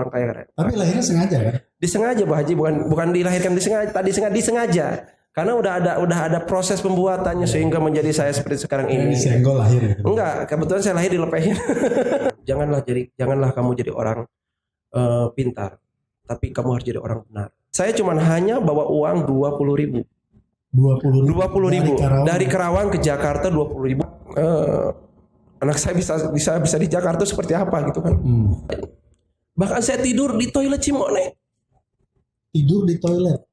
orang kaya. Tapi lahirnya sengaja kan? Disengaja Pak Haji, bukan dilahirkan disengaja. Karena udah ada proses pembuatannya sehingga menjadi saya seperti sekarang ini. Disenggol lahir. Enggak, kebetulan saya lahir dilepehin. janganlah kamu jadi orang pintar, tapi kamu harus jadi orang benar. Saya cuma hanya bawa uang 20.000. 20.000 dari Kerawang ke Jakarta 20.000. Anak saya bisa di Jakarta seperti apa gitu kan? Bahkan saya tidur di toilet Cimone. Tidur di toilet.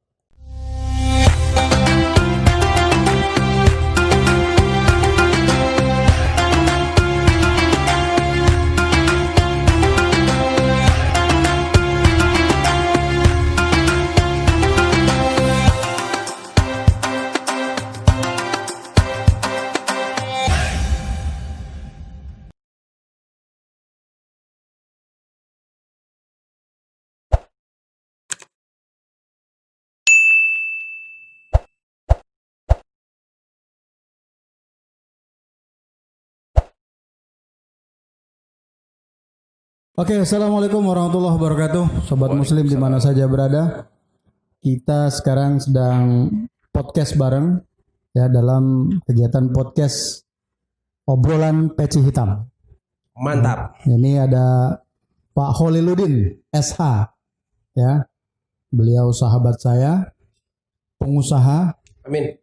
Oke, assalamualaikum warahmatullahi wabarakatuh, sobat muslim di mana saja berada. Kita sekarang sedang podcast bareng ya dalam kegiatan podcast obrolan peci hitam. Mantap. Ini ada Pak Holiludin SH ya. Beliau sahabat saya, pengusaha, Amin.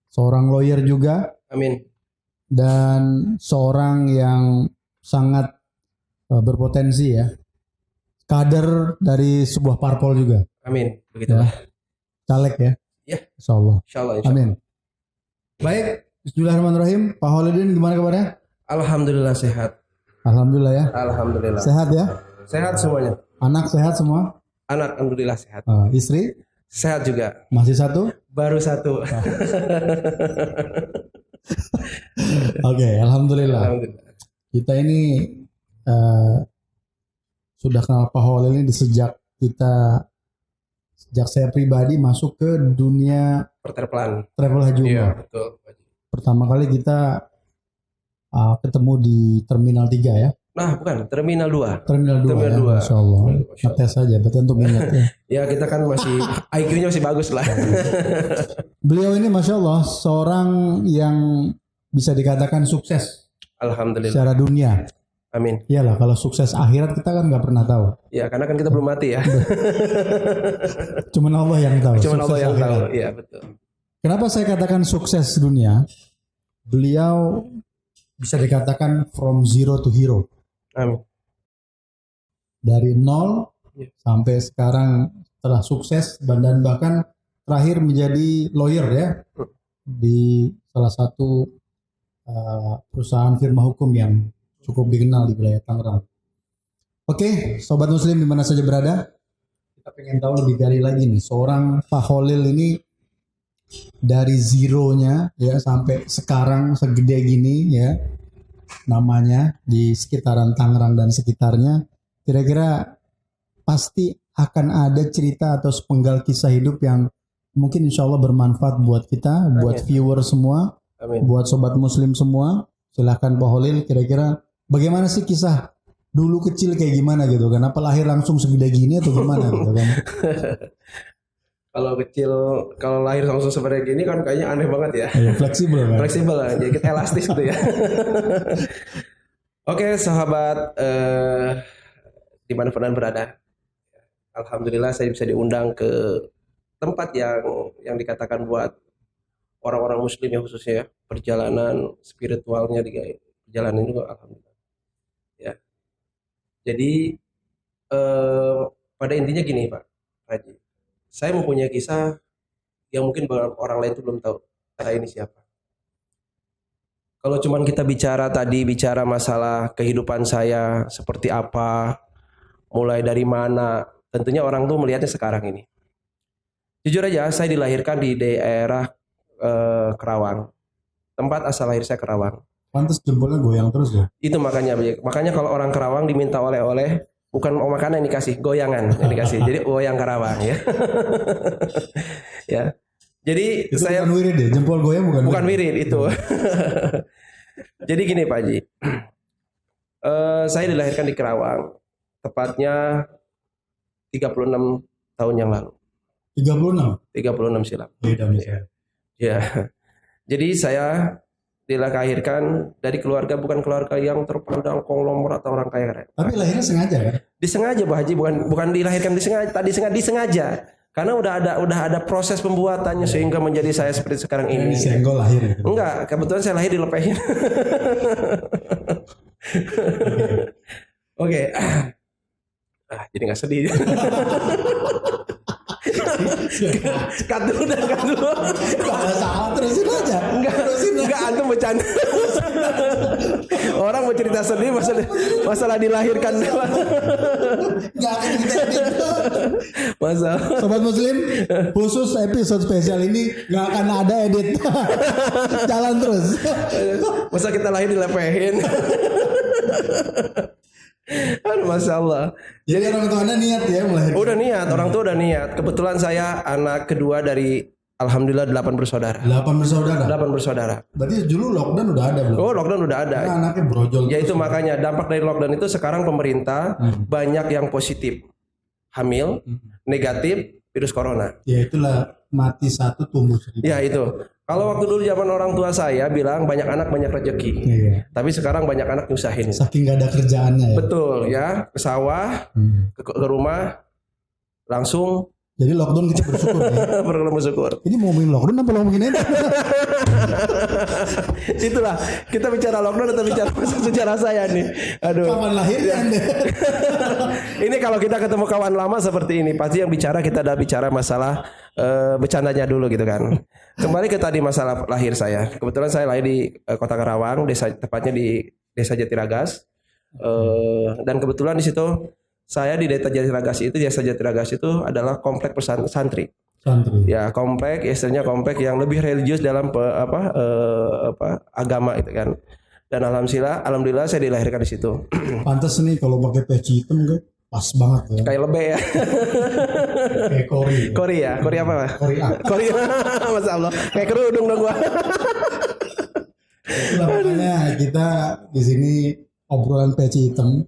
seorang lawyer juga, Amin. dan seorang yang sangat berpotensi ya, kader dari sebuah parpol juga. Amin. Begitulah. Ya. Caleg ya. Ya. Insyaallah. Insyaallah. Amin. Baik, bismillahirrahmanirrahim. Pak Holidin gimana kabarnya? Alhamdulillah sehat. Alhamdulillah ya. Alhamdulillah. Sehat ya? Sehat semuanya. Anak sehat semua? Anak alhamdulillah sehat. Istri? Sehat juga. Masih satu? Baru satu. Oke, alhamdulillah. Alhamdulillah. Kita ini sudah kenal Pak Holil ini sejak saya pribadi masuk ke dunia travel haji umrah. Iya, betul. Pertama kali kita ketemu di Terminal 3 ya. Nah, bukan, Terminal 2. Terminal 2 ya, Masya Allah. Ngetes saja, berarti untuk minat ya. Ya, kita kan masih, IQ-nya masih bagus lah. Beliau ini Masya Allah, seorang yang bisa dikatakan sukses. Alhamdulillah. Secara dunia. Amin. Iyalah, kalau sukses akhirat kita kan nggak pernah tahu. Ya, karena kan kita belum mati ya. Cuman Allah yang tahu. Cuman Allah yang tahu, iya betul. Kenapa saya katakan sukses dunia? Beliau bisa dikatakan from zero to hero. Amin. Dari nol sampai sekarang telah sukses dan bahkan terakhir menjadi lawyer ya di salah satu perusahaan firma hukum yang cukup dikenal di wilayah Tangerang. Oke, sobat muslim di mana saja berada, kita pengen tahu lebih gali lagi nih, seorang Pak Holil ini dari zeronya ya sampai sekarang segede gini ya, namanya di sekitaran Tangerang dan sekitarnya, kira-kira pasti akan ada cerita atau sepenggal kisah hidup yang mungkin insya Allah bermanfaat buat kita, buat viewer semua, buat sobat muslim semua. Silahkan Pak Holil, kira-kira bagaimana sih kisah dulu kecil kayak gimana gitu kan? Apa lahir langsung segede gini atau gimana gitu kan? Kalau lahir langsung seperti gini kan kayaknya aneh banget ya. Fleksibel kan? Fleksibel lah, jadi kita elastis gitu ya. Oke, sahabat dimanapun berada, alhamdulillah saya bisa diundang ke tempat yang dikatakan buat orang-orang muslim ya, khususnya ya, perjalanan spiritualnya di perjalanan ini juga alhamdulillah ya. Jadi pada intinya gini Pak Haji, saya mempunyai kisah yang mungkin orang lain itu belum tahu saya ini siapa. Kalau cuman kita bicara masalah kehidupan saya seperti apa, mulai dari mana, tentunya orang tuh melihatnya sekarang ini. Jujur aja, saya dilahirkan di daerah Kerawang. Tempat asal lahir saya Kerawang. Pantes jempolnya goyang terus ya. Itu makanya kalau orang Kerawang diminta oleh-oleh, bukan mau makanan yang dikasih, goyangan yang dikasih. Jadi goyang Kerawang ya. Ya. Jadi itu saya bukan wirid ya, jempol goyang bukan wirid itu. Jadi gini Pak Haji. Saya dilahirkan di Kerawang. Tepatnya 36 tahun yang lalu. 36. 36 silam. Beda Ya. Jadi saya dilahirkan dari keluarga, bukan keluarga yang terpandang konglomerat atau orang kaya. Tapi lahirnya sengaja kan? Disengaja Pak Haji, bukan dilahirkan disengaja. Karena udah ada proses pembuatannya sehingga menjadi saya seperti sekarang ini. Disenggol lahir. Enggak, kebetulan saya lahir dilepehin. Oke. Jadi nggak sedih. Cut dulu. Kalau salah terusin aja. Enggak, antum bercanda. Orang mau cerita sedih masalah dilahirkan. Enggak akan kita edit. Masalah. Sobat Muslim, khusus episode spesial ini nggak akan ada edit. Jalan terus. Masa kita lahir dilepehin. Aduh, Masya Allah. Jadi orang tua Anda niat ya melahirkan? Udah niat, orang tua udah niat. Kebetulan saya anak kedua dari alhamdulillah 8 bersaudara. 8 bersaudara. 8 bersaudara. Berarti dulu lockdown udah ada belum? Oh, lockdown udah ada. Karena anaknya brojol. Ya itu terus. makanya dampak dari lockdown itu sekarang pemerintah banyak yang positif. Hamil, negatif, virus corona. Ya itulah mati satu tumbuh 1000. Ya itu. Kalau waktu dulu zaman orang tua saya bilang banyak anak banyak rezeki. Iya. Tapi sekarang banyak anak nyusahin. Saking gak ada kerjaannya ya. Betul ya, ke sawah, ke rumah langsung Jadi lockdown kita bersyukur ya. bersyukur. Ini mau ngomongin lockdown apa ngomongin itu? Itulah kita bicara lockdown atau bicara sejarah saya nih. Aduh. Kapan lahirnya Anda? Ini kalau kita ketemu kawan lama seperti ini, pasti yang bicara kita udah bicara masalah bercandanya dulu gitu kan. Kembali ke tadi masalah lahir saya. Kebetulan saya lahir di Kota Karawang, tepatnya di Desa Jatiragas. Dan kebetulan di situ saya di Desa Jatiragas itu adalah komplek santri. Santri. Ya, komplek, istilahnya komplek yang lebih religius dalam agama itu kan. Dan alhamdulillah saya dilahirkan di situ. Pantes nih kalau pakai peci hitam kan pas banget ya. Kayak lebih ya. Kayak Kori. Kori apa? Kori. Masya Allah. Kayak kerudung dong gua. Itulah makanya kita di sini obrolan peci hitam.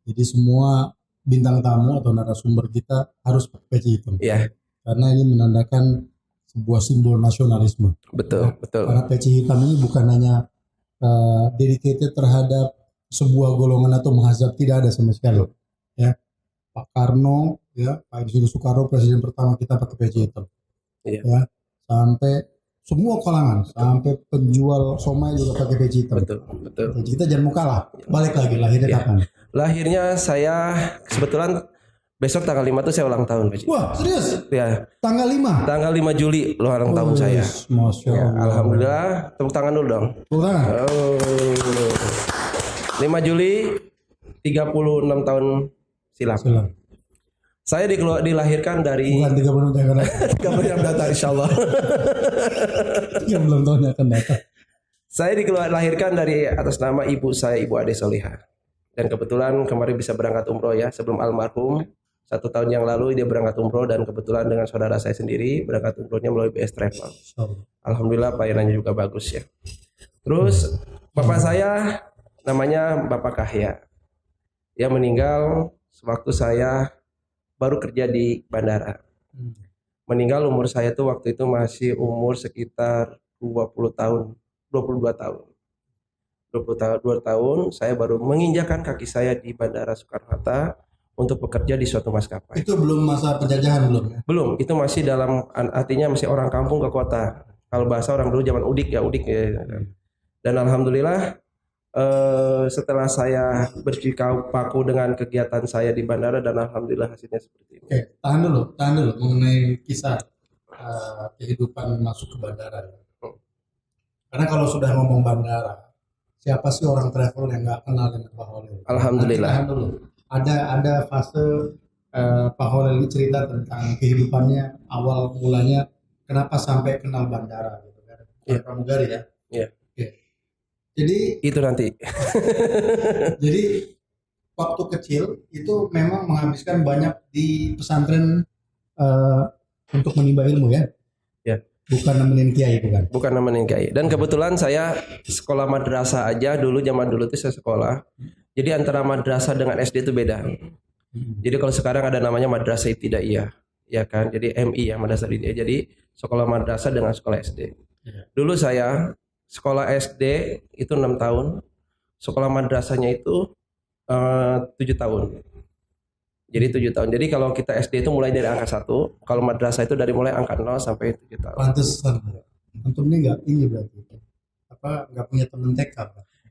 Jadi semua bintang tamu atau narasumber kita harus pakai peci hitam. Iya. Karena ini menandakan sebuah simbol nasionalisme. Betul. Karena peci hitam ini bukan hanya dedicated terhadap sebuah golongan atau mazhab, tidak ada sama sekali. Ya, Pak Karno, ya, Pak Insinyur Soekarno presiden pertama kita pakai peci hitam. Iya. Ya, sampai semua kalangan, sampai penjual somai juga pakai peci hitam. Betul. Jadi kita jangan mau kalah. Balik lagi lahirnya kapan? Lahirnya saya kebetulan besok tanggal 5 tuh saya ulang tahun, Pak Haji. Wah, serius? Ya. Tanggal 5? Tanggal 5 Juli ulang tahun saya. Masya Ya, Allah. alhamdulillah, tepuk tangan dulu dong. Ulang. Oh. 5 Juli 36 tahun silam. Saya dilahirkan dari Bukan 36 tahun yang akan datang. 36 yang datang insyaallah. 36 tahun yang akan datang. Saya dilahirkan dari atas nama ibu saya, Ibu Ade Solihah. Dan kebetulan kemarin bisa berangkat umroh ya, sebelum almarhum 1 tahun yang lalu dia berangkat umroh, dan kebetulan dengan saudara saya sendiri berangkat umrohnya melalui BS Travel. Alhamdulillah pelayanannya juga bagus ya. Terus bapak saya namanya Bapak Kahya. Dia meninggal sewaktu saya baru kerja di bandara. Meninggal umur saya tuh waktu itu masih umur sekitar 22 tahun. 22 tahun saya baru menginjakan kaki saya di Bandara Soekarno-Hatta untuk bekerja di suatu maskapai. Itu belum masa penjajahan belum ya? Belum, itu masih dalam artinya masih orang kampung ke kota. Kalau bahasa orang dulu zaman udik ya. Dan alhamdulillah setelah saya berjibaku dengan kegiatan saya di bandara, dan alhamdulillah hasilnya seperti ini. Oke, tahan dulu mengenai kisah kehidupan masuk ke bandara. Karena kalau sudah ngomong bandara, siapa sih orang travel yang nggak kenal dengan Pak Holil? Alhamdulillah. Tahan dulu. Ada fase Pak Holil ini cerita tentang kehidupannya awal mulanya, kenapa sampai kenal bandara gitu kan? Iya. Pramugari ya. Iya. Oke. Jadi Itu nanti. Jadi waktu kecil itu memang menghabiskan banyak di pesantren untuk menimba ilmu ya. Ya. Bukan nemenin kiai bukan. Bukan nemenin kiai. Dan kebetulan saya sekolah madrasah aja dulu, zaman dulu itu saya sekolah. Jadi antara madrasah dengan SD itu beda. Jadi kalau sekarang ada namanya madrasah ibtidaiyah, ya kan? Jadi MI ya, madrasah ibtidaiyah. Jadi sekolah madrasah dengan sekolah SD. Dulu saya sekolah SD itu 6 tahun, sekolah madrasahnya itu 7 tahun. Jadi 7 tahun. Jadi kalau kita SD itu mulai dari angka 1, kalau madrasah itu dari mulai angka 0 sampai 7 tahun. Pantesan. Antum ini nggak ini berarti. Apa nggak punya temen TK?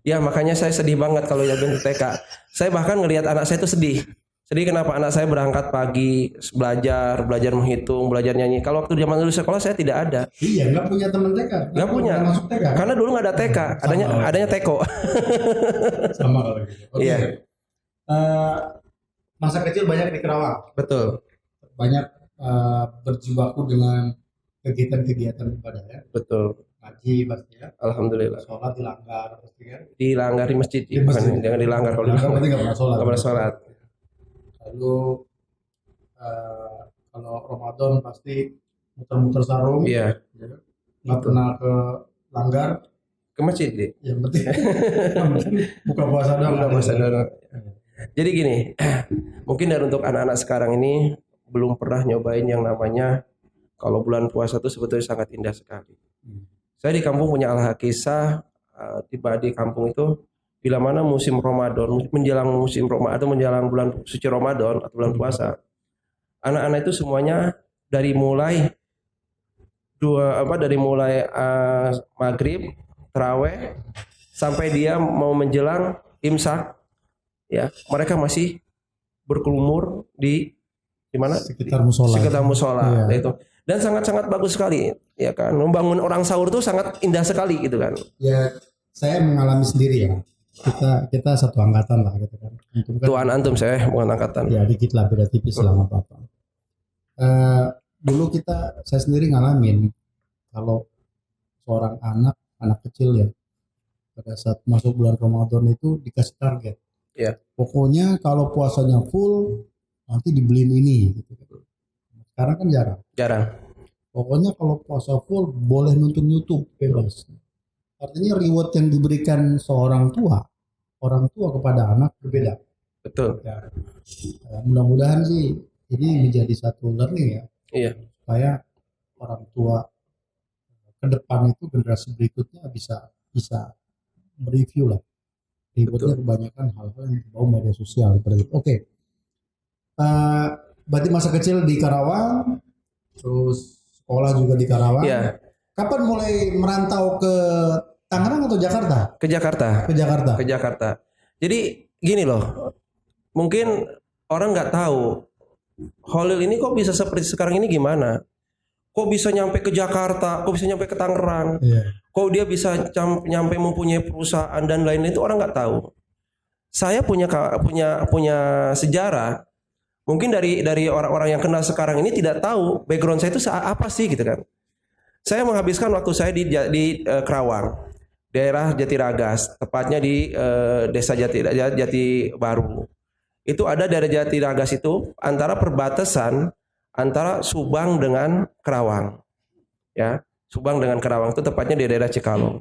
Ya makanya saya sedih banget kalau ya TK. Saya bahkan ngelihat anak saya itu sedih. Sedih kenapa anak saya berangkat pagi belajar menghitung, belajar nyanyi. Kalau waktu zaman dulu sekolah saya tidak ada. Iya, nggak punya temen TK. Nggak punya. Masuk TK. Karena dulu nggak ada TK, adanya teko. Sama kalau gitu. Oke. Iya. Masa kecil banyak di Kerawang. Betul. Banyak berjibaku dengan kegiatan-kegiatan ibadah ya. Betul. Ngaji pasti ya. Alhamdulillah. Sholat dilanggar pasti kan. Dilanggar di masjid, Di masjid. bukan, jangan dilanggar kalau dilanggar. Berarti nggak pernah sholat. Nggak pernah sholat. Lalu kalau Ramadan pasti muter-muter sarung. Iya. Nggak pernah ke langgar. Ke masjid deh. Yang penting buka puasa doang. Buka puasa doang. Jadi gini, mungkin dari untuk anak-anak sekarang ini belum pernah nyobain yang namanya kalau bulan puasa itu sebetulnya sangat indah sekali. Saya di kampung punya al-hakisah, tiba di kampung itu bila mana musim Ramadan, menjelang musim Ramadan atau menjelang bulan suci Ramadan atau bulan puasa, anak-anak itu semuanya dari mulai maghrib, taraweh sampai dia mau menjelang imsak, ya mereka masih berkelumur di mana? Sekitar musola. Sekitar musola, Iya. itu. Dan sangat-sangat bagus sekali, ya kan. Membangun orang sahur itu sangat indah sekali, gitu kan. Ya, saya mengalami sendiri ya. Kita satu angkatan lah gitu kan. Tuan antum, saya bukan angkatan. Ya dikit lah, beda tipis lah nggak apa-apa. Dulu saya sendiri ngalamin kalau seorang anak kecil ya, pada saat masuk bulan Ramadan itu dikasih target. Ya. Pokoknya kalau puasanya full nanti dibeliin ini. Gitu. Sekarang kan jarang. Pokoknya kalau puasa full boleh nonton YouTube bebas. Artinya reward yang diberikan orang tua kepada anak berbeda. Betul. Ya, mudah-mudahan sih ini menjadi satu learning ya. Iya. Supaya orang tua ke depan itu generasi berikutnya bisa mereview lah. Rewardnya kebanyakan hal-hal yang berbau media sosial. Oke. Berarti masa kecil di Karawang, terus sekolah juga di Karawang. Iya. Kapan mulai merantau ke Tangerang atau Jakarta? Ke Jakarta. Ke Jakarta. Jadi gini loh, mungkin orang nggak tahu Holil ini kok bisa seperti sekarang ini gimana? Kok bisa nyampe ke Jakarta? Kok bisa nyampe ke Tangerang? Yeah. Kok dia bisa nyampe mempunyai perusahaan dan lain-lain, itu orang nggak tahu. Saya punya sejarah. Mungkin dari orang-orang yang kenal sekarang ini tidak tahu background saya itu apa sih, gitu kan. Saya menghabiskan waktu saya di Kerawang, daerah Jatiragas, tepatnya di desa Jati Baru. Itu ada daerah Jatiragas itu antara perbatasan antara Subang dengan Kerawang. Ya, Subang dengan Kerawang itu tepatnya di daerah Cikalong.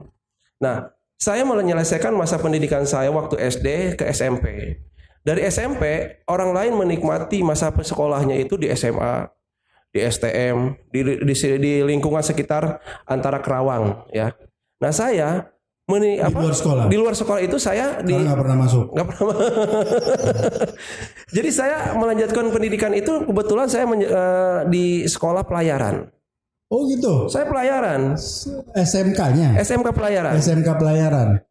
Nah, saya menyelesaikan masa pendidikan saya waktu SD ke SMP. Dari SMP, orang lain menikmati masa sekolahnya itu di SMA, di STM, di lingkungan sekitar antara Kerawang, ya. Nah, saya di luar sekolah itu saya nggak pernah masuk. Nggak pernah. Jadi saya melanjutkan pendidikan itu kebetulan saya di sekolah pelayaran. Oh gitu. Saya pelayaran. SMK-nya. SMK pelayaran.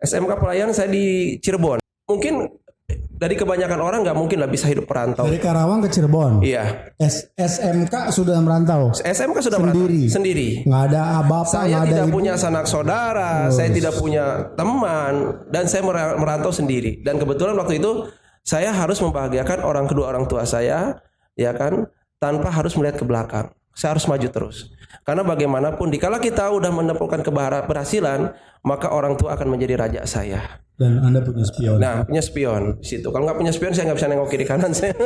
SMK pelayaran saya di Cirebon. Mungkin dari kebanyakan orang nggak mungkin lah bisa hidup perantau. Dari Karawang ke Cirebon. Iya. SMK sudah merantau. SMK sudah sendiri. Nggak ada apa-apa. Saya tidak punya sanak saudara, saya tidak punya teman, dan saya merantau sendiri. Dan kebetulan waktu itu saya harus membahagiakan kedua orang tua saya, ya kan, tanpa harus melihat ke belakang. Saya harus maju terus. Karena bagaimanapun, dikala kita udah menemukan keberhasilan, maka orang tua akan menjadi raja saya. Dan Anda punya spion. Nah, punya spion di situ. Kalau nggak punya spion, saya nggak bisa nengok kiri kanan saya.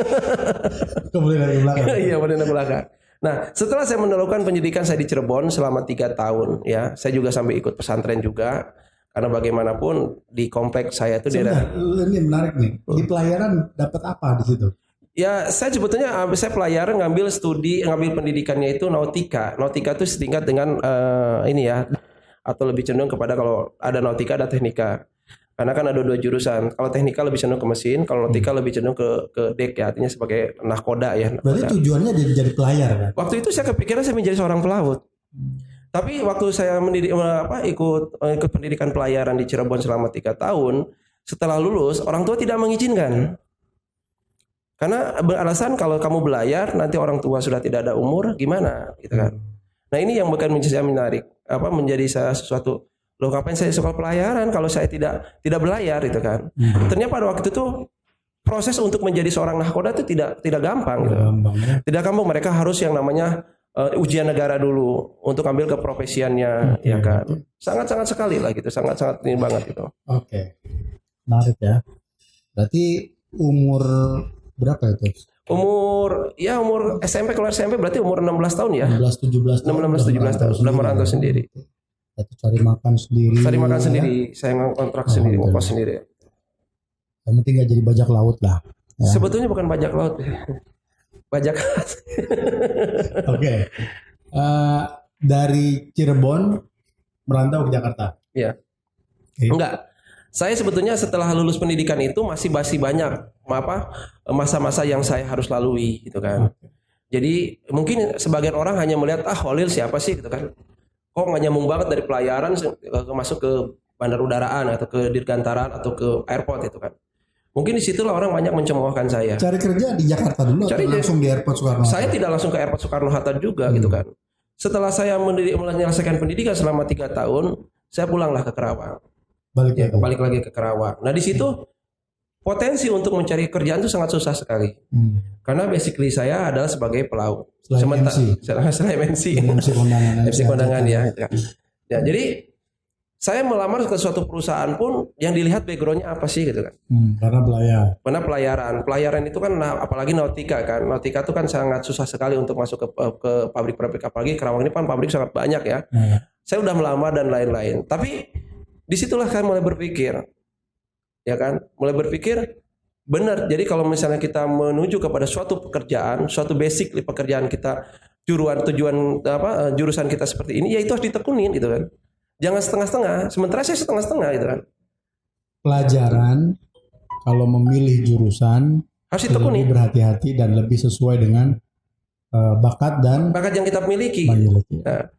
Boleh dari belakang. Iya, boleh dari belakang. Nah, setelah saya meneruskan pendidikan saya di Cirebon selama 3 tahun, ya, saya juga sampai ikut pesantren juga. Karena bagaimanapun di kompleks saya itu daerah. Ini menarik nih. Di pelayaran dapat apa di situ? Ya, saya sebetulnya saya pelayaran ngambil pendidikannya itu nautika. Nautika itu setingkat dengan ini ya, atau lebih cenderung kepada kalau ada nautika ada teknika. Karena kan ada dua jurusan. Kalau teknika lebih cenderung ke mesin, kalau nautika lebih cenderung ke dek ya, artinya sebagai nahkoda ya. Berarti Nahkoda. tujuannya jadi pelayar kan? Waktu itu saya kepikiran saya menjadi seorang pelaut. Tapi waktu saya ikut pendidikan pelayaran di Cirebon selama 3 tahun, setelah lulus orang tua tidak mengizinkan. Karena beralasan kalau kamu belayar nanti orang tua sudah tidak ada umur gimana gitu kan. Nah, ini yang bukan menjadi saya menarik menjadi saya sesuatu loh ngapain saya sekolah pelayaran kalau saya tidak belayar gitu kan. Ternyata pada waktu itu proses untuk menjadi seorang nahkoda itu tidak gampang gitu. Tidak gampang, mereka harus yang namanya ujian negara dulu untuk ambil keprofesiannya ya kan. Sangat-sangat sekali lah gitu, sangat-sangat ini banget gitu. Oke. Menarik ya. Berarti umur berapa itu? Umur SMP, keluar SMP berarti umur 16 tahun ya. 16 17 tahun. 16 17 tahun sudah merantau sendiri. Itu cari makan sendiri. Cari makan sendiri, saya ngontrak sendiri, ngekos sendiri. Yang penting gak jadi bajak laut lah. Ya. Sebetulnya bukan bajak laut, bajak. Oke. Dari Cirebon merantau ke Jakarta. Iya. Okay. Enggak. Saya sebetulnya setelah lulus pendidikan itu masih banyak masa-masa yang saya harus lalui gitu kan. Jadi mungkin sebagian orang hanya melihat Holil siapa sih gitu kan. Kok nggak nyambung banget dari pelayaran masuk ke bandar udaraan atau ke dirgantaraan atau ke airport itu kan. Mungkin disitulah orang banyak mencemoohkan saya. Cari kerja di Jakarta dulu atau langsung di airport Soekarno-Hatta? Saya tidak langsung ke airport Soekarno-Hatta juga gitu kan. Setelah saya menyelesaikan pendidikan selama 3 tahun, saya pulanglah ke Kerawang. Balik lagi ke Kerawang. Nah di situ potensi untuk mencari kerjaan itu sangat susah sekali. Karena basically saya adalah sebagai pelaut. Selain MC kondangan ya. Ya, jadi saya melamar ke suatu perusahaan pun yang dilihat backgroundnya apa sih gitu kan. Karena pelayaran. Pelayaran itu kan apalagi nautika kan. Nautika itu kan sangat susah sekali untuk masuk ke pabrik-pabrik, apalagi Kerawang ini kan pabrik sangat banyak ya. Saya udah melamar dan lain-lain. Tapi disitulah kan mulai berpikir. Ya kan? Mulai berpikir benar. Jadi kalau misalnya kita menuju kepada suatu pekerjaan, suatu basic pekerjaan kita, jurusan kita seperti ini, ya itu harus ditekunin gitu kan. Jangan setengah-setengah. Sementara saya setengah-setengah gitu kan. Pelajaran kalau memilih jurusan harus ditekuni, lebih berhati-hati dan lebih sesuai dengan bakat yang kita miliki. Nah,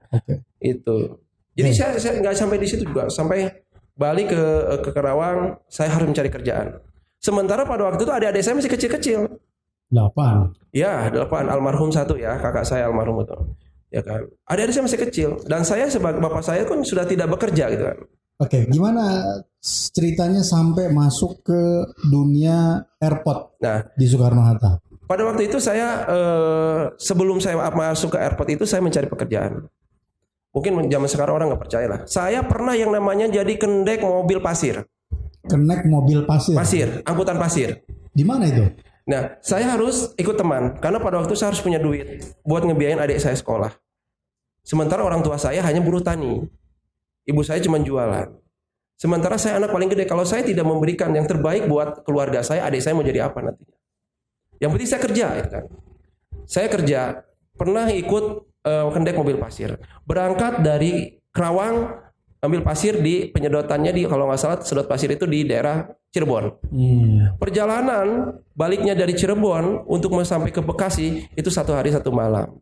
itu. Jadi saya nggak sampai di situ juga, sampai balik ke Kerawang, saya harus mencari kerjaan. Sementara pada waktu itu adik-adik saya masih kecil-kecil. 8. Ya, 8, almarhum 1 ya, kakak saya almarhum itu. Ya kan. Adik-adik saya masih kecil dan saya sebagai bapak saya kan sudah tidak bekerja gitu kan. Oke, gimana ceritanya sampai masuk ke dunia airport di Soekarno-Hatta? Pada waktu itu saya sebelum saya masuk ke airport itu saya mencari pekerjaan. Mungkin zaman sekarang orang nggak percaya lah. Saya pernah yang namanya jadi kendek mobil pasir. Kendek mobil pasir? Pasir, angkutan pasir. Di mana itu? Nah, saya harus ikut teman karena pada waktu itu saya harus punya duit buat ngebiayain adik saya sekolah. Sementara orang tua saya hanya buruh tani. Ibu saya cuma jualan. Sementara saya anak paling gede. Kalau saya tidak memberikan yang terbaik buat keluarga saya, adik saya mau jadi apa nantinya? Yang penting saya kerja, gitu kan. Saya kerja, pernah ikut kendek mobil pasir. Berangkat dari Kerawang, ambil pasir di penyedotannya di kalau nggak salah sedot pasir itu di daerah Cirebon. Perjalanan baliknya dari Cirebon untuk sampai ke Bekasi itu 1 hari 1 malam.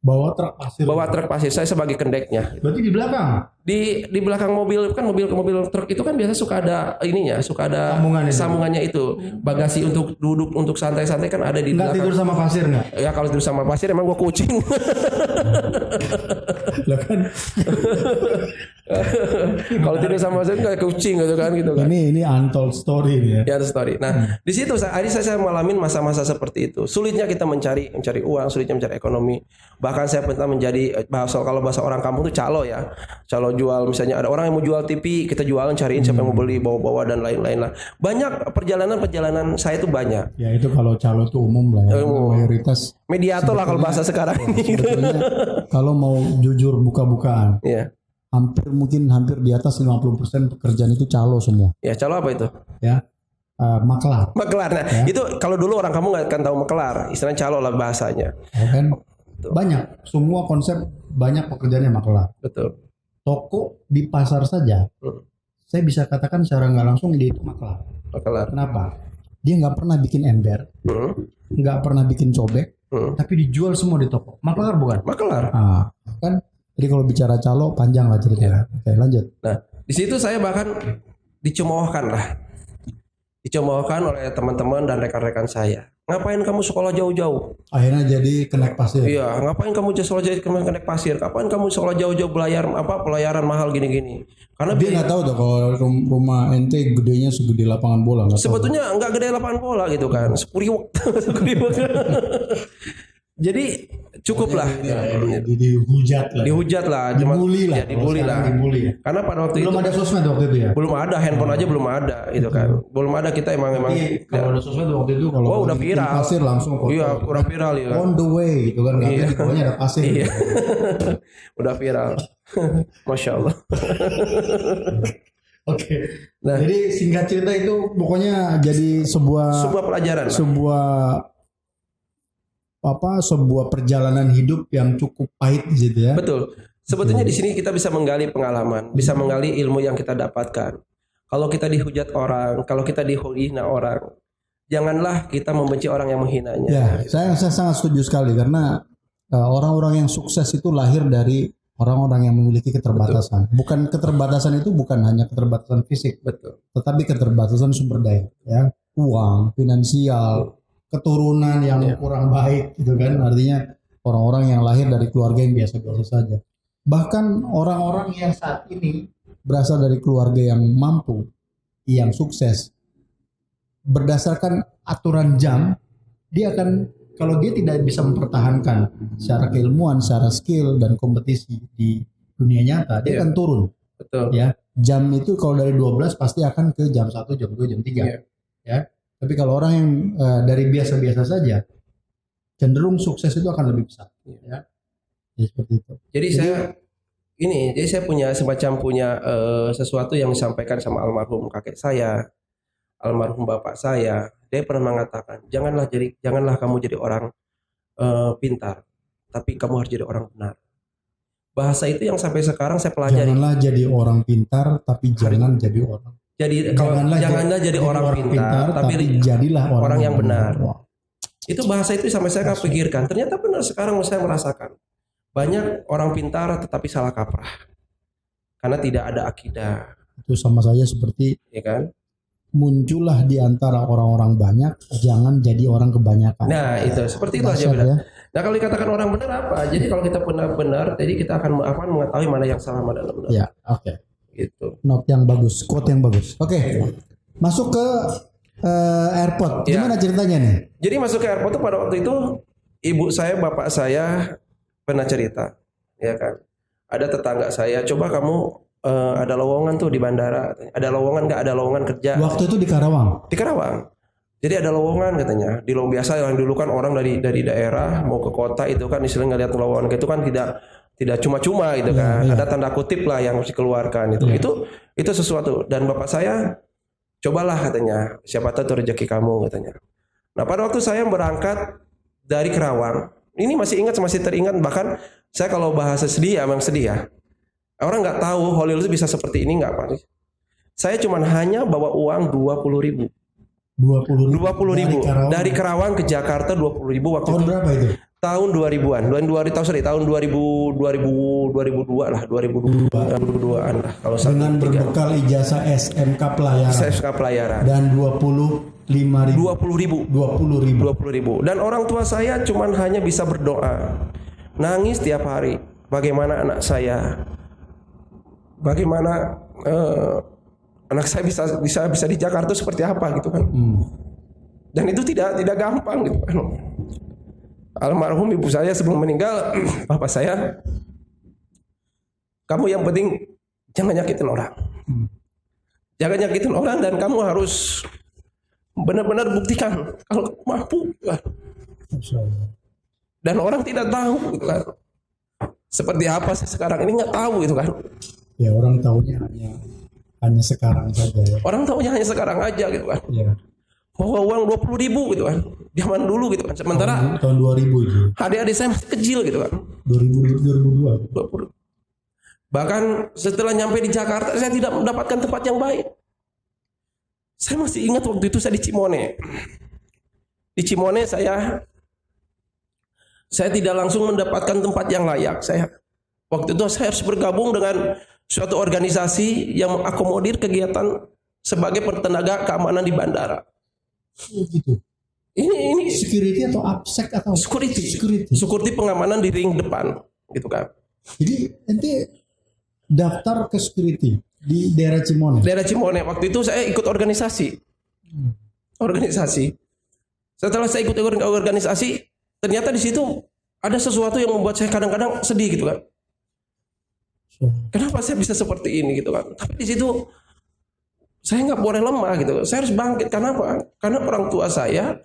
Bawa truk pasir. Bawa truk pasir, saya sebagai kendeknya. Berarti di belakang? Di belakang mobil kan mobil truk itu kan biasa suka ada ininya, suka ada sambungannya itu. Bagasi untuk duduk untuk santai-santai kan ada di belakang. Nggak tidur sama pasir nggak? Ya kalau tidur sama pasir emang gua kucing. Lah kan. Kalau tidur sama pasir kayak kucing gitu kan. Ini untold story ya. Ya, story. Nah, di situ saya ngalamin masa-masa seperti itu. Sulitnya kita mencari uang, sulitnya mencari ekonomi. Bahkan saya pernah menjadi kalau bahasa orang kampung itu calo ya. Calo jual, misalnya ada orang yang mau jual TV, kita jualan, cariin siapa yang mau beli, bawa-bawa dan lain-lain lah. Banyak perjalanan saya itu banyak. Ya itu kalau calo itu umum lah ya. Mayoritas mediator lah kalau bahasa sekarang ini. Sebetulnya kalau mau jujur buka-bukaan. Iya. Hampir di atas 50% pekerjaan itu calo semua. Ya, calo apa itu? Ya. makelar. Makelar. Nah, Ya. itu kalau dulu orang kamu nggak akan tahu makelar, istilahnya calo lah bahasanya. Ya kan? Banyak, semua konsep banyak pekerjaannya makelar. Betul. Toko di pasar saja, saya bisa katakan secara nggak langsung dia itu makelar. Makelar. Kenapa? Dia nggak pernah bikin ember, nggak pernah bikin cobek, tapi dijual semua di toko. Makelar bukan? Makelar. Ah, kan? Jadi kalau bicara calo panjang lah ceritanya. Oke, lanjut. Nah, di situ saya bahkan dicemoohkan oleh teman-teman dan rekan-rekan saya. Ngapain kamu sekolah jauh-jauh? Akhirnya jadi kenaik pasir. Iya, ngapain kamu sekolah jauh naik pasir? Kapan kamu sekolah jauh-jauh pelayaran mahal gini-gini? Karena Dia nggak tahu tuh kalau rumah ente gedenya segede lapangan bola. Nggak tahu. sebetulnya nggak gede lapangan bola gitu kan, Sepuriwak. Jadi cukup lah. Dihujat lah. Dihujat lah, Dibully lah. Ya, dibully Kalau lah. sekarang dibully ya. Karena pada waktu Belum itu ada sosmed waktu itu ya. belum ada, handphone aja belum ada gitu kan. Belum ada, kita emang Tapi kalau ada sosmed waktu itu kalau Oh, udah lagi bikin viral. pasir langsung foto. Iya, udah viral ya. On the way gitu kan. Nggak tahu di bawahnya ada pasir. Iya. Udah viral. Masya Allah. Oke. Nah. Jadi singkat cerita itu pokoknya jadi sebuah pelajaran. sebuah perjalanan hidup yang cukup pahit gitu ya. Betul. Sebetulnya di sini kita bisa menggali pengalaman, bisa menggali ilmu yang kita dapatkan. Kalau kita dihujat orang, kalau kita dihina orang, janganlah kita membenci orang yang menghinanya. Ya, saya sangat setuju sekali karena orang-orang yang sukses itu lahir dari orang-orang yang memiliki keterbatasan. Bukan keterbatasan itu bukan hanya keterbatasan fisik, Betul. tetapi keterbatasan sumber daya, ya, uang, finansial, keturunan yang kurang baik, gitu kan. Artinya orang-orang yang lahir dari keluarga yang biasa-biasa saja. Bahkan orang-orang yang saat ini berasal dari keluarga yang mampu, yang sukses, berdasarkan aturan jam, dia akan, kalau dia tidak bisa mempertahankan secara keilmuan, secara skill dan kompetisi di dunia nyata, dia akan turun. Betul. Ya, jam itu kalau dari 12 pasti akan ke jam 1, jam 2, jam 3. Ya. Tapi kalau orang yang dari biasa-biasa saja, cenderung sukses itu akan lebih besar. Ya. Ya seperti itu. Jadi saya punya sesuatu yang disampaikan sama almarhum kakek saya, almarhum bapak saya. Dia pernah mengatakan, janganlah kamu jadi orang pintar, tapi kamu harus jadi orang benar. Bahasa itu yang sampai sekarang saya pelajari. Janganlah jadi orang pintar, tapi jangan jadi orang. Janganlah jadi orang pintar, tapi jadilah orang yang benar. Wow. Itu bahasa itu sampai saya pikirkan. Ternyata benar, sekarang saya merasakan banyak orang pintar tetapi salah kaprah karena tidak ada akidah. Itu sama saja seperti, ya kan? Muncullah di antara orang-orang banyak, jangan jadi orang kebanyakan. Nah, itu seperti itu aja benar. Ya. Nah, kalau dikatakan orang benar apa? Jadi kalau kita benar, jadi kita akan mengetahui mana yang salah, mana yang benar. Ya, oke. Gitu. Note yang bagus, quote yang bagus. Oke. Masuk ke airport. Gimana ceritanya nih? Jadi masuk ke airport itu pada waktu itu ibu saya, bapak saya pernah cerita, ya kan? Ada tetangga saya, coba kamu ada lowongan tuh di bandara. Ada lowongan nggak? Ada lowongan kerja. Waktu itu di Karawang. Di Karawang. Jadi ada lowongan katanya. Di lowongan biasa yang dulu kan orang dari daerah mau ke kota itu kan istilahnya ngeliat lowongan itu kan tidak cuma-cuma gitu kan. Ada tanda kutip lah yang harus dikeluarkan itu. Itu sesuatu. Dan bapak saya, cobalah katanya, siapa tahu itu rezeki kamu katanya. Nah, pada waktu saya berangkat dari Karawang, ini masih teringat, bahkan saya kalau bahasa sedih emang sedih ya. Orang nggak tahu Holil itu bisa seperti ini nggak Pak. Saya cuma hanya bawa uang 20.000. 20.000 dari Karawang ke Jakarta, 20.000 waktu tahun itu. Berapa itu? Tahun 2000-an. Tahun 2002 lah, 2002-an lah kalau dengan berbekal ijazah SMK pelayaran. SMK pelayaran. Dan 20.000. Dan orang tua saya cuma hanya bisa berdoa. Nangis tiap hari. Bagaimana anak saya? Bagaimana anak saya bisa di Jakarta seperti apa gitu kan? Dan itu tidak gampang gitu kan. Almarhum ibu saya sebelum meninggal, bapak saya, kamu yang penting jangan nyakitin orang. Jangan nyakitin orang dan kamu harus benar-benar buktikan kalau kamu mampu. Dan orang tidak tahu gitu kan. Seperti apa sih sekarang ini nggak tahu gitu kan. Ya orang tahunya hanya sekarang saja ya. Orang tahunya hanya sekarang aja gitu kan. Iya. Bahwa uang 20.000 gitu kan. Zaman dulu gitu kan. Sementara Tahun 2000 itu. adik-adik saya masih kecil gitu kan. 2002. 20. Bahkan setelah nyampe di Jakarta saya tidak mendapatkan tempat yang baik. Saya masih ingat waktu itu saya di Cimone. Di Cimone saya tidak langsung mendapatkan tempat yang layak. Waktu itu saya harus bergabung dengan suatu organisasi yang mengakomodir kegiatan sebagai tenaga keamanan di bandara. Oh, gitu. Ini Security atau APSEC atau security pengamanan di ring depan gitu kan. Jadi nanti daftar ke security di daerah Cimone. Daerah Cimone waktu itu saya ikut organisasi. Setelah saya ikut organisasi, ternyata di situ ada sesuatu yang membuat saya kadang-kadang sedih gitu kan. Kenapa saya bisa seperti ini gitu kan? Tapi di situ saya nggak boleh lemah gitu. Saya harus bangkit. Kenapa? Karena orang tua saya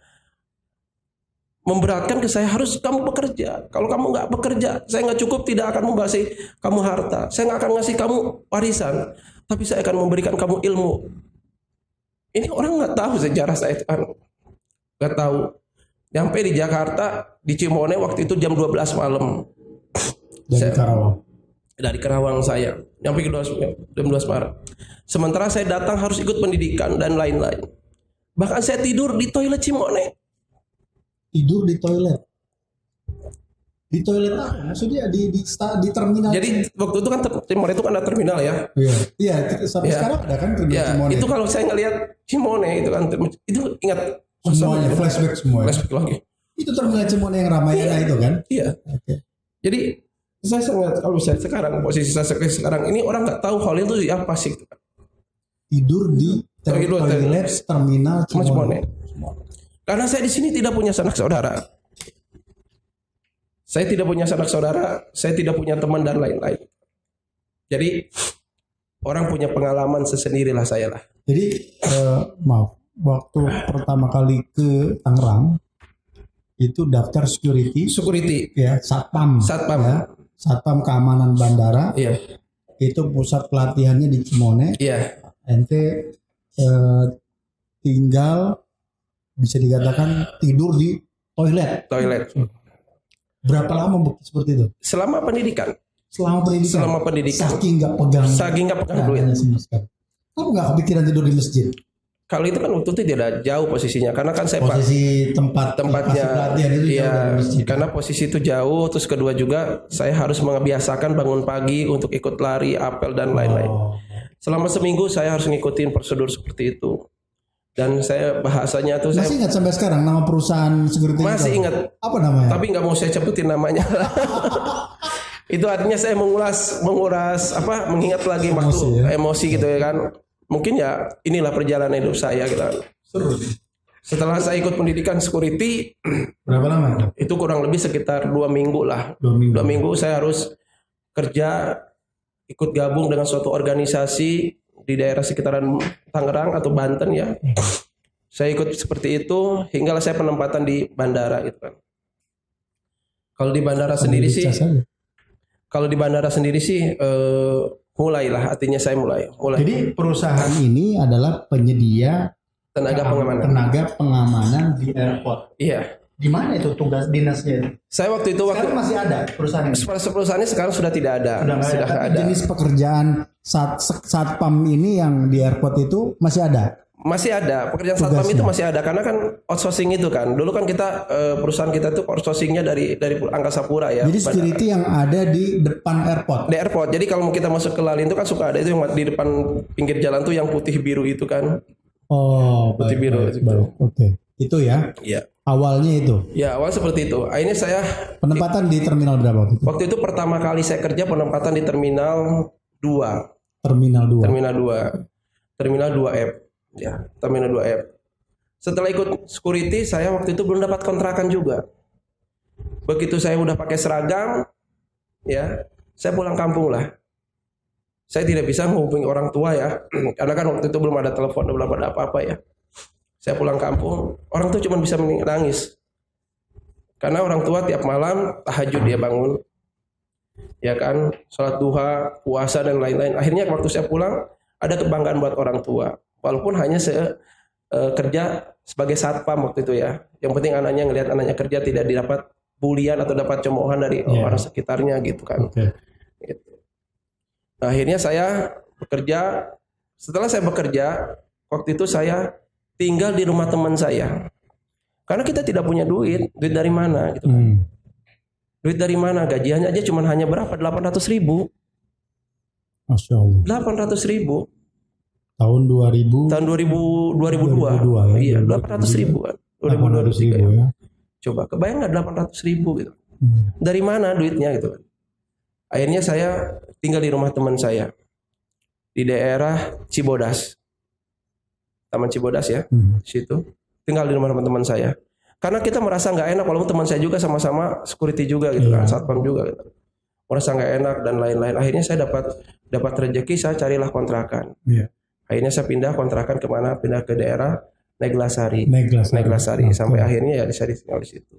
memberatkan ke saya, harus kamu bekerja. Kalau kamu nggak bekerja, saya nggak cukup tidak akan memberi kamu harta. Saya nggak akan ngasih kamu warisan, tapi saya akan memberikan kamu ilmu. Ini orang nggak tahu sejarah saya, nggak tahu. Sampai di Jakarta, di Cimone waktu itu jam 12 malam. Karawang. Dari Karawang saya, sampai ke jam 12 malam. Sementara saya datang harus ikut pendidikan dan lain-lain. Bahkan saya tidur di toilet Cimone. Tidur di toilet. Di toilet apa? Maksudnya di terminal. Jadi waktu itu kan Cimone itu kan ada terminal ya. Iya, sampai sekarang ada kan terminal Cimone. Itu kalau saya ngelihat Cimone itu kan, itu ingat semuanya, flashback semua. Flashback lagi. Itu terminal Cimone yang Ramayana itu kan? Iya. Okay. Jadi saya sangat, kalau saya sekarang posisi saya sekarang ini orang nggak tahu hal itu apa sih. Tidur di toilet terminal Cimone. Karena saya di sini tidak punya sanak saudara. Saya tidak punya sanak saudara, saya tidak punya teman dan lain-lain. Jadi orang punya pengalaman sesendirilah saya lah. Jadi maaf, waktu pertama kali ke Tangerang itu daftar security ya, satpam ya, satpam keamanan bandara. Iya. Itu pusat pelatihannya di Cimone. Iya. Ente tinggal bisa dikatakan tidur di toilet. Berapa lama seperti itu? Selama pendidikan. Saking nggak pegang duit. Kamu nggak kepikiran tidur di masjid? Kalau itu kan waktu itu tidak jauh posisinya, karena kan saya posisi tempatnya pelatihan itu iya, jauh dari masjid. Karena posisi itu jauh, terus kedua juga saya harus membiasakan bangun pagi untuk ikut lari, apel dan lain-lain. Selama seminggu saya harus ngikutin prosedur seperti itu. Dan saya bahasanya tuh masih ingat sampai sekarang nama perusahaan security? Masih ingat. Apa namanya? Tapi nggak mau saya sebutin namanya. Itu artinya saya menguras mengingat lagi emosi gitu ya kan. Mungkin ya inilah perjalanan hidup saya gitu kan. Seru. Setelah saya ikut pendidikan security, berapa lama? Itu kurang lebih sekitar 2 minggu lah. 2 minggu saya harus kerja, ikut gabung dengan suatu organisasi di daerah sekitaran Tangerang atau Banten ya. Saya ikut seperti itu hinggalah saya penempatan di bandara gitu kan. Kalau di bandara sendiri sih, mulailah, artinya saya mulai. Jadi perusahaan ini adalah penyedia tenaga pengamanan di airport. Iya. Di mana itu tugas dinasnya? Saya waktu itu sekarang masih ada perusahaan ini. Perusahaannya sekarang sudah tidak ada. Sudah ada. Jenis pekerjaan satpam ini yang di airport itu masih ada. Masih ada pekerjaan satpam itu masih ada karena kan outsourcing itu kan. Dulu kan kita perusahaan kita tuh outsourcingnya dari Angkasa Pura ya. Jadi security yang ada di depan airport. Di airport. Jadi kalau kita masuk ke Lalin itu kan suka ada itu yang di depan pinggir jalan tuh yang putih biru itu kan. Oh, putih biru. Oke. Itu ya. Iya. Awalnya itu. Ya, awal seperti itu. Akhirnya saya penempatan di terminal berapa waktu itu? Waktu itu pertama kali saya kerja penempatan di terminal 2. Terminal 2. Terminal 2F. Ya, terminal 2F. Setelah ikut security, saya waktu itu belum dapat kontrakan juga. Begitu saya udah pakai seragam, ya, saya pulang kampung lah. Saya tidak bisa menghubungi orang tua ya, karena kan waktu itu belum ada telepon, belum ada apa-apa ya. Saya pulang kampung, orang tuh cuma bisa menangis. Karena orang tua tiap malam tahajud dia bangun. Ya kan, sholat duha, puasa dan lain-lain. Akhirnya waktu saya pulang, ada kebanggaan buat orang tua. Walaupun hanya kerja sebagai satpam waktu itu ya. Yang penting anaknya ngelihat anaknya kerja, tidak didapat bulian atau dapat cemoohan dari orang sekitarnya gitu kan. Gitu. Nah, akhirnya saya bekerja. Setelah saya bekerja, waktu itu saya tinggal di rumah teman saya. Karena kita tidak punya duit dari mana gitu kan. Duit dari mana? Gajiannya aja cuma hanya berapa? 800.000. Masya Allah. 800.000. Tahun 2000. Tahun 2002. 2002 ya. Iya, 800.000 kan. 2023 ya. Coba kebayang nggak 800.000 gitu. Dari mana duitnya gitu kan. Akhirnya saya tinggal di rumah teman saya di daerah Cibodas, Taman Cibodas ya, situ. Tinggal di rumah teman-teman saya. Karena kita merasa nggak enak, walaupun teman saya juga sama-sama security juga gitu kan, satpam juga gitu. Merasa nggak enak dan lain-lain. Akhirnya saya dapat rezeki, saya carilah kontrakan. Akhirnya saya pindah kontrakan kemana? Pindah ke daerah Neglasari. Sampai akhirnya ya saya tinggal di situ.